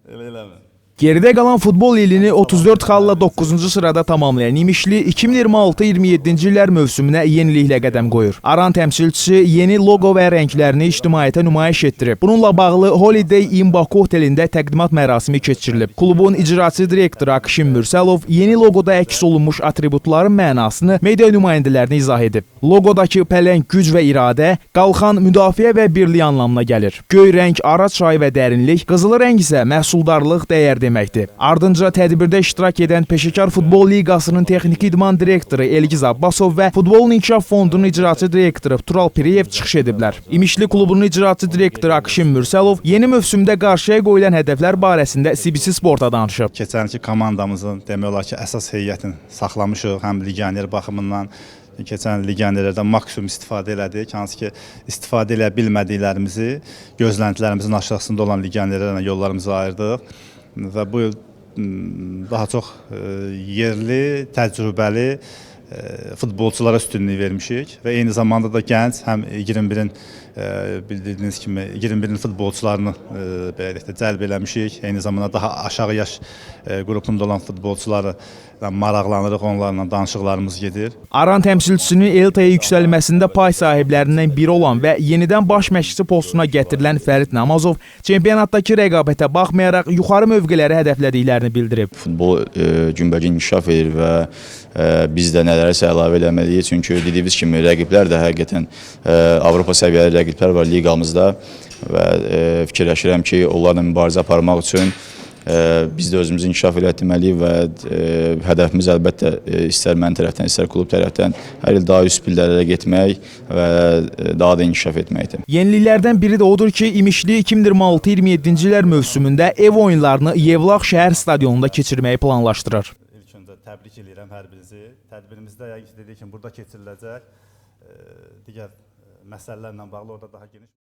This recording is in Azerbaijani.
Eləmi? Geride kalan futbol ilini 34 xalla 9-cu sırada tamamlayan İmişli 2026-27-ci illər mövsümünə yeniliklə qədəm qoyur. Aran təmsilçisi yeni loqo və rənglərini ictimaiyyətə nümayiş etdirib. Bununla bağlı Holiday Inn Baku otelində təqdimat mərasimi keçirilib. Klubun icraçı direktoru Akşin Mürsəlov yeni loqoda əks olunmuş atributların mənasını media nümayəndələrinə izah edib. Loqodakı pələng güc və iradə, qalxan müdafiə və birlik anlamına gəlir. Göy rəng ara çay və dərinlik, qızılı rəng isə məhsuldarlıq, dəyər deməkdir. Ardınca tədbirdə iştirak edən Peşəkar Futbol Liqasının texniki idman direktoru Elgiz Abbasov və Futbolun İnkişaf Fondunun icraçı direktoru Tural Piriyev çıxış ediblər. İmişli klubunun icraçı direktoru Akşin Mürsəlov yeni mövsümdə qarşıya qoyulan hədəflər barəsində CBC Sporta danışıb. Keçənki komandamızın demək olar ki, əsas heyətini saxlamışıq, həm legioner baxımından. Keçən legionerlərdən maksimum istifadə elədik. Hansı ki, istifadə elə bilmədiklərimizi, gözləntilərimizin aşağısında olan legionerlərlə yollarımızı ayırdıq. Və bu il daha çox yerli, təcrübəli futbolçulara üstünlük vermişik və eyni zamanda da gənc, həm 21-in bildirdiyiniz kimi 21-in futbolçularını cəlb eləmişik. Eyni zamanda daha aşağı yaş qrupunda olan futbolçuları maraqlanırıq, onlarla danışıqlarımız gedir. Aran təmsilçisinin Eltaya yüksəlməsində pay sahiblərindən biri olan və yenidən baş məşqçi postuna gətirilən Fərid Namazov çempionatdakı rəqabətə baxmayaraq yuxarı mövqeləri hədəflədiklərini bildirib. Futbol günbəgün inkişaf edir və biz də nələrəsə əlavə eləməliyik. Çünki dediyimiz kimi rəqiblər də həqiqətən Avropa səviyyəli rəqiblər var liqamızda və fikirləşirəm ki, onlarla mübarizə aparmaq üçün biz də özümüzü inkişaf etdirməliyik və hədəfimiz əlbəttə istər mənim tərəfdən, istər klub tərəfdən hər il daha üst pillələrə getmək və daha da inkişaf etməkdir. Yeniliklərdən biri də odur ki, İmişli 2026-27-ci illər mövsümündə ev oyunlarını Yevlax şəhər stadionunda keçirməyi planlaşdırır. İlk öncə təbrik edirəm hər birinizi. Tədbirimizdə dediyim kimi burada keçiriləcək digər məsələlərlə bağlı orada daha geniş